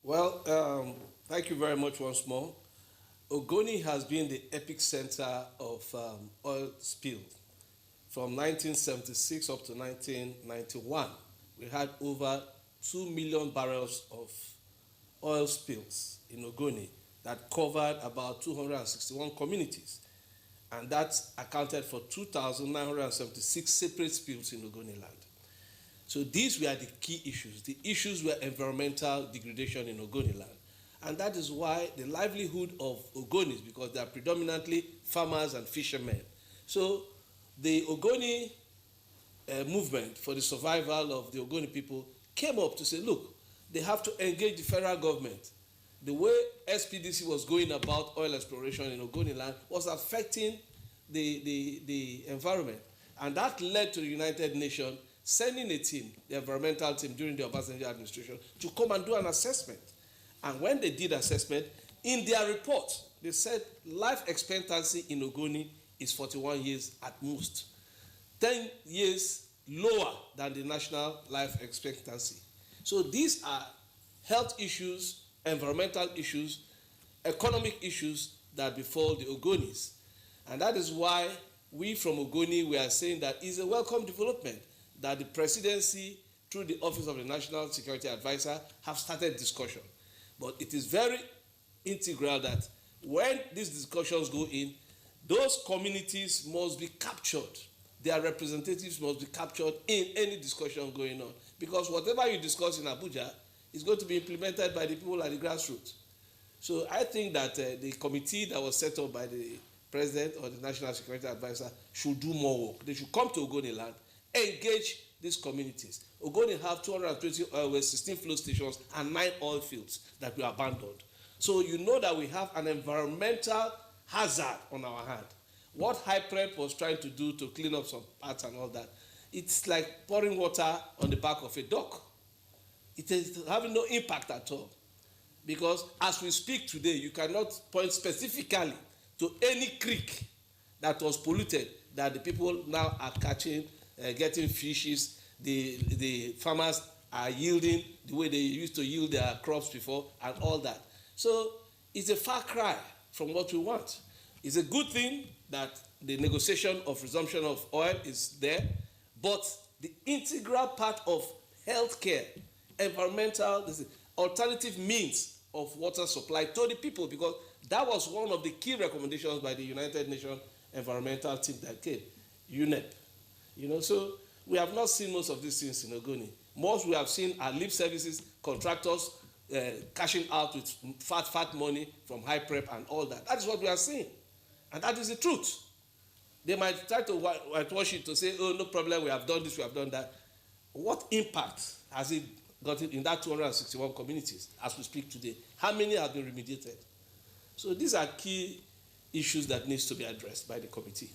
Well, thank you very much once more. Ogoni has been the epicenter of oil spill from 1976 up to 1991. We had over 2 million barrels of oil spills in Ogoni that covered about 261 communities, and that accounted for 2,976 separate spills in Ogoniland. So these were the key issues. The issues were environmental degradation in Ogoniland. And that is why the livelihood of Ogonis, because they are predominantly farmers and fishermen. So the Ogoni movement for the survival of the Ogoni people came up to say, look, they have to engage the federal government. The way SPDC was going about oil exploration in Ogoniland was affecting the environment. And that led to the United Nations sending a team, the environmental team during the Obasanjo administration, to come and do an assessment. And when they did assessment, in their report, they said life expectancy in Ogoni is 41 years at most, 10 years lower than the national life expectancy. So these are health issues, environmental issues, economic issues that befall the Ogonis. And that is why we from Ogoni, we are saying that it's a welcome development that the presidency, through the Office of the National Security Advisor, have started discussion. But it is very integral that when these discussions go in, those communities must be captured. Their representatives must be captured in any discussion going on. Because whatever you discuss in Abuja is going to be implemented by the people at the grassroots. So I think that the committee that was set up by the President or the National Security Advisor should do more work. They should come to Ogoniland, engage these communities. Ogoni have 220 oil wells, 16 flow stations, and 9 oil fields that were abandoned. So you know that we have an environmental hazard on our hand. What HyPrep was trying to do to clean up some parts and all that, it's like pouring water on the back of a duck. It is having no impact at all. Because as we speak today, you cannot point specifically to any creek that was polluted that the people now are catching, getting fishes. The farmers are yielding the way they used to yield their crops before and all that. So it's a far cry from what we want. It's a good thing that the negotiation of resumption of oil is there, but the integral part of healthcare, environmental, alternative means of water supply to the people, because that was one of the key recommendations by the United Nations environmental team that came, UNEP. So we have not seen most of these things in Ogoni. Most we have seen are lip services, contractors cashing out with fat money from HyPrep and all that. That is what we are seeing. And that is the truth. They might try to whitewash it to say, oh, no problem, we have done this, we have done that. What impact has it got in that 261 communities as we speak today? How many have been remediated? So these are key issues that needs to be addressed by the committee.